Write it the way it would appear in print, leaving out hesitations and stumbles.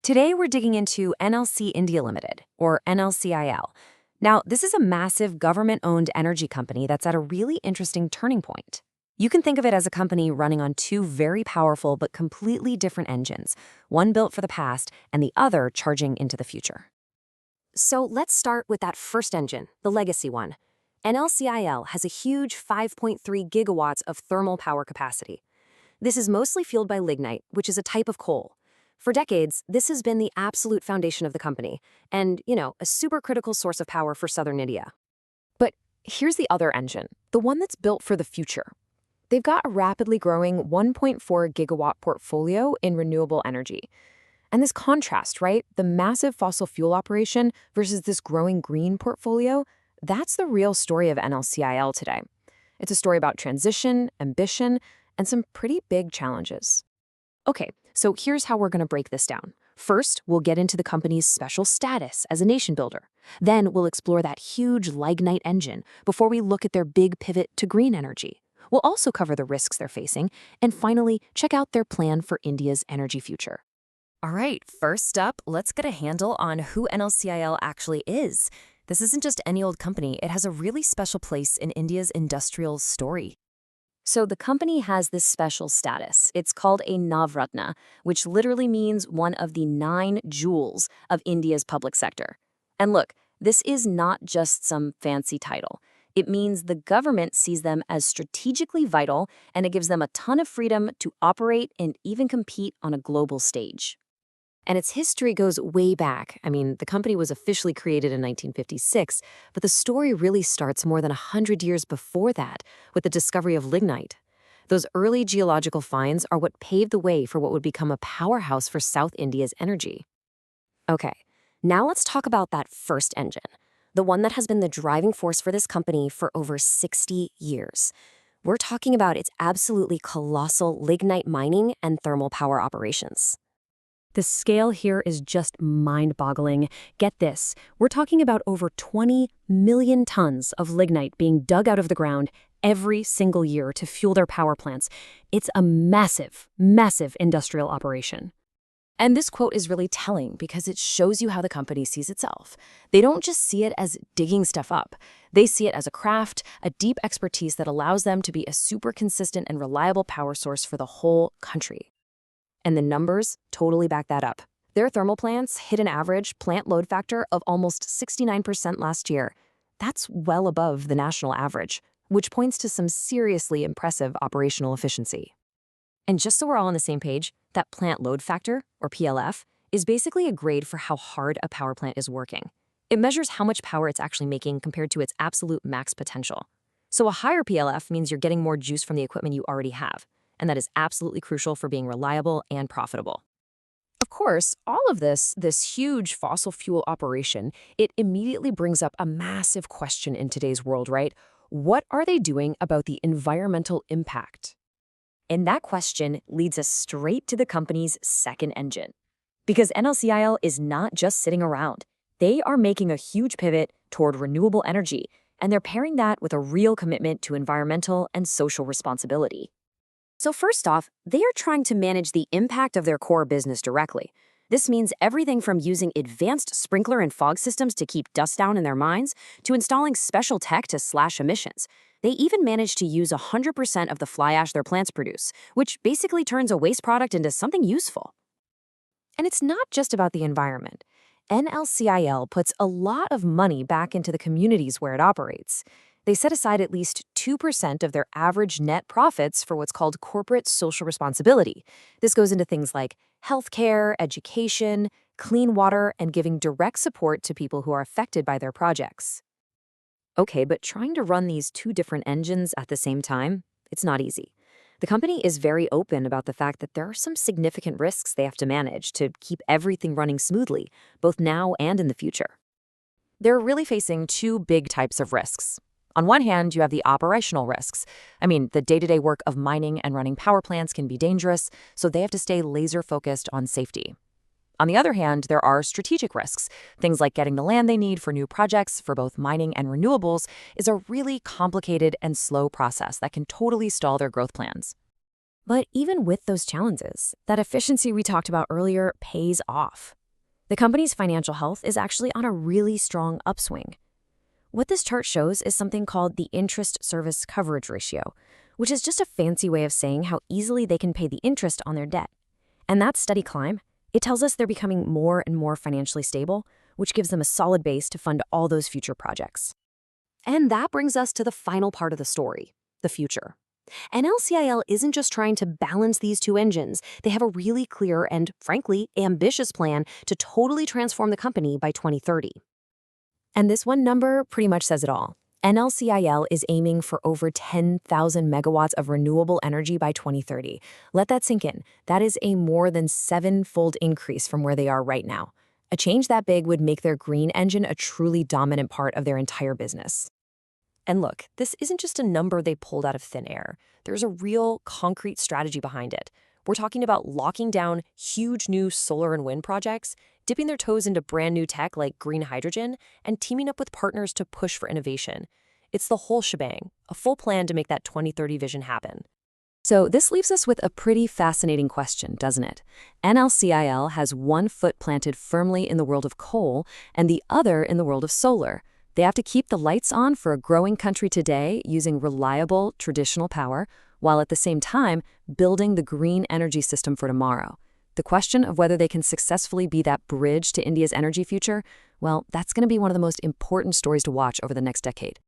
Today, we're digging into NLC India Limited, or NLCIL. Now, this is a massive government-owned energy company that's at a really interesting turning point. You can think of it as a company running on two very powerful but completely different engines, one built for the past and the other charging into the future. So let's start with that first engine, the legacy one. NLCIL has a huge 5.3 gigawatts of thermal power capacity. This is mostly fueled by lignite, which is a type of coal. For decades, this has been the absolute foundation of the company and, a super critical source of power for southern India. But here's the other engine, the one that's built for the future. They've got a rapidly growing 1.4 gigawatt portfolio in renewable energy. And this contrast, right? The massive fossil fuel operation versus this growing green portfolio, that's the real story of NLCIL today. It's a story about transition, ambition, and some pretty big challenges. Okay, so here's how we're going to break this down. First, we'll get into the company's special status as a nation builder. Then we'll explore that huge lignite engine before we look at their big pivot to green energy. We'll also cover the risks they're facing, and finally, check out their plan for India's energy future. All right, first up, let's get a handle on who NLCIL actually is. This isn't just any old company, it has a really special place in India's industrial story. So the company has this special status. It's called a Navratna, which literally means one of the 9 jewels of India's public sector. And look, this is not just some fancy title. It means the government sees them as strategically vital, and it gives them a ton of freedom to operate and even compete on a global stage. And its history goes way back. The company was officially created in 1956, but the story really starts more than 100 years before that, with the discovery of lignite. Those early geological finds are what paved the way for what would become a powerhouse for South India's energy. Okay, now let's talk about that first engine, the one that has been the driving force for this company for over 60 years. We're talking about its absolutely colossal lignite mining and thermal power operations. The scale here is just mind-boggling. Get this, we're talking about over 20 million tons of lignite being dug out of the ground every single year to fuel their power plants. It's a massive, massive industrial operation. And this quote is really telling because it shows you how the company sees itself. They don't just see it as digging stuff up. They see it as a craft, a deep expertise that allows them to be a super consistent and reliable power source for the whole country. And the numbers totally back that up. Their thermal plants hit an average plant load factor of almost 69% last year. That's well above the national average, which points to some seriously impressive operational efficiency. And just so we're all on the same page, that plant load factor, or PLF, is basically a grade for how hard a power plant is working. It measures how much power it's actually making compared to its absolute max potential. So a higher PLF means you're getting more juice from the equipment you already have. And that is absolutely crucial for being reliable and profitable. Of course, all of this huge fossil fuel operation, it immediately brings up a massive question in today's world, right? What are they doing about the environmental impact? And that question leads us straight to the company's second engine. Because NLCIL is not just sitting around. They are making a huge pivot toward renewable energy, and they're pairing that with a real commitment to environmental and social responsibility. So first off, they are trying to manage the impact of their core business directly. This means everything from using advanced sprinkler and fog systems to keep dust down in their mines, to installing special tech to slash emissions. They even manage to use 100% of the fly ash their plants produce, which basically turns a waste product into something useful. And it's not just about the environment. NLCIL puts a lot of money back into the communities where it operates. They set aside at least 2% of their average net profits for what's called corporate social responsibility. This goes into things like healthcare, education, clean water, and giving direct support to people who are affected by their projects. Okay, but trying to run these two different engines at the same time, it's not easy. The company is very open about the fact that there are some significant risks they have to manage to keep everything running smoothly, both now and in the future. They're really facing two big types of risks. On one hand, you have the operational risks. The day-to-day work of mining and running power plants can be dangerous, so they have to stay laser-focused on safety. On the other hand, there are strategic risks. Things like getting the land they need for new projects for both mining and renewables is a really complicated and slow process that can totally stall their growth plans. But even with those challenges, that efficiency we talked about earlier pays off. The company's financial health is actually on a really strong upswing. What this chart shows is something called the interest service coverage ratio, which is just a fancy way of saying how easily they can pay the interest on their debt. And that steady climb, it tells us they're becoming more and more financially stable, which gives them a solid base to fund all those future projects. And that brings us to the final part of the story, the future. NLCIL isn't just trying to balance these two engines. They have a really clear and, frankly, ambitious plan to totally transform the company by 2030. And this one number pretty much says it all. NLCIL is aiming for over 10,000 megawatts of renewable energy by 2030. Let that sink in. That is a more than 7-fold increase from where they are right now. A change that big would make their green engine a truly dominant part of their entire business. And look, this isn't just a number they pulled out of thin air. There's a real, concrete strategy behind it. We're talking about locking down huge new solar and wind projects, dipping their toes into brand new tech like green hydrogen, and teaming up with partners to push for innovation. It's the whole shebang, a full plan to make that 2030 vision happen. So this leaves us with a pretty fascinating question, doesn't it? NLCIL has one foot planted firmly in the world of coal and the other in the world of solar. They have to keep the lights on for a growing country today using reliable, traditional power, while at the same time building the green energy system for tomorrow. The question of whether they can successfully be that bridge to India's energy future, well, that's going to be one of the most important stories to watch over the next decade.